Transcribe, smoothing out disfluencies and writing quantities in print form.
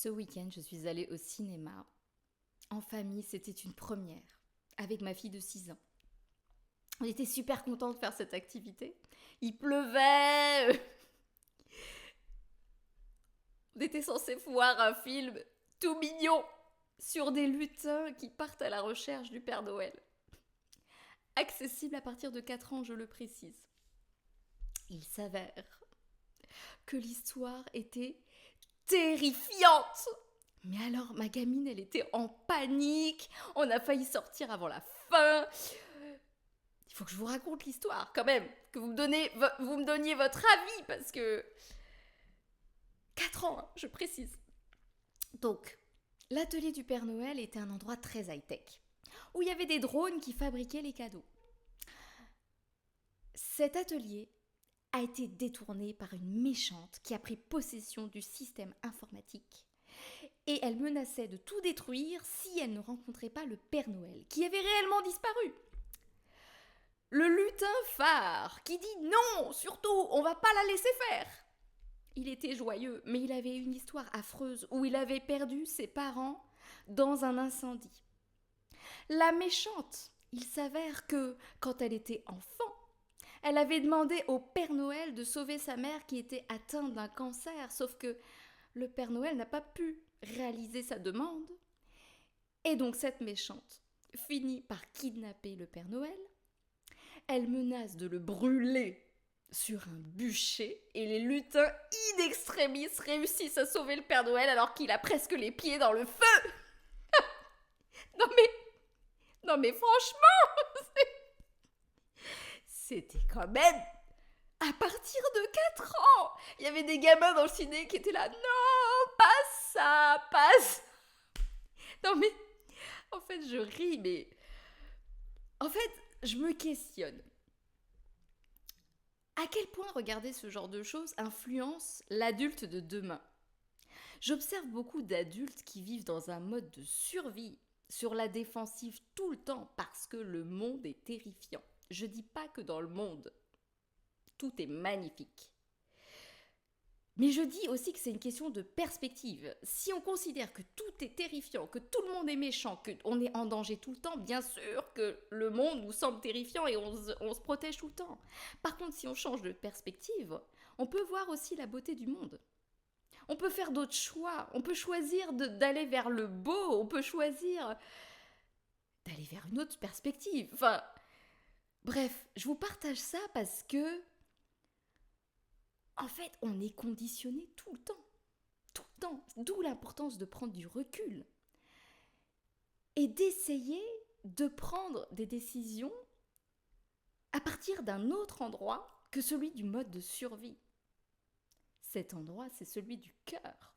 Ce week-end, je suis allée au cinéma. En famille, c'était une première, avec ma fille de 6 ans. On était super contents de faire cette activité. Il pleuvait. On était censé voir un film tout mignon sur des lutins qui partent à la recherche du Père Noël. Accessible à partir de 4 ans, je le précise. Il s'avère que l'histoire était terrifiante. Mais alors, ma gamine, elle était en panique. On a failli sortir avant la fin. Il faut que je vous raconte l'histoire, quand même. Que vous me donniez votre avis, parce que... 4 ans, hein, je précise. Donc, l'atelier du Père Noël était un endroit très high-tech, où il y avait des drones qui fabriquaient les cadeaux. Cet atelier a été détourné par une méchante qui a pris possession du système informatique et elle menaçait de tout détruire si elle ne rencontrait pas le Père Noël, qui avait réellement disparu. Le lutin phare qui dit non, surtout, on va pas la laisser faire. Il était joyeux, mais il avait une histoire affreuse où il avait perdu ses parents dans un incendie. La méchante, il s'avère que, quand elle était enfant, elle avait demandé au Père Noël de sauver sa mère qui était atteinte d'un cancer, sauf que le Père Noël n'a pas pu réaliser sa demande. Et donc cette méchante finit par kidnapper le Père Noël. Elle menace de le brûler sur un bûcher et les lutins in extremis réussissent à sauver le Père Noël alors qu'il a presque les pieds dans le feu. Non mais franchement, c'était quand même à partir de 4 ans. Il y avait des gamins dans le ciné qui étaient là, non, pas ça, pas ça. Non mais, en fait je ris, mais en fait je me questionne. À quel point regarder ce genre de choses influence l'adulte de demain? J'observe beaucoup d'adultes qui vivent dans un mode de survie, sur la défensive tout le temps, parce que le monde est terrifiant. Je dis pas que dans le monde, tout est magnifique. Mais je dis aussi que c'est une question de perspective. Si on considère que tout est terrifiant, que tout le monde est méchant, qu'on est en danger tout le temps, bien sûr que le monde nous semble terrifiant et on se protège tout le temps. Par contre, si on change de perspective, on peut voir aussi la beauté du monde. On peut faire d'autres choix. On peut choisir d'aller vers le beau. On peut choisir d'aller vers une autre perspective. Enfin, bref, je vous partage ça parce que, en fait, on est conditionné tout le temps. Tout le temps. D'où l'importance de prendre du recul. Et d'essayer de prendre des décisions à partir d'un autre endroit que celui du mode de survie. Cet endroit, c'est celui du cœur.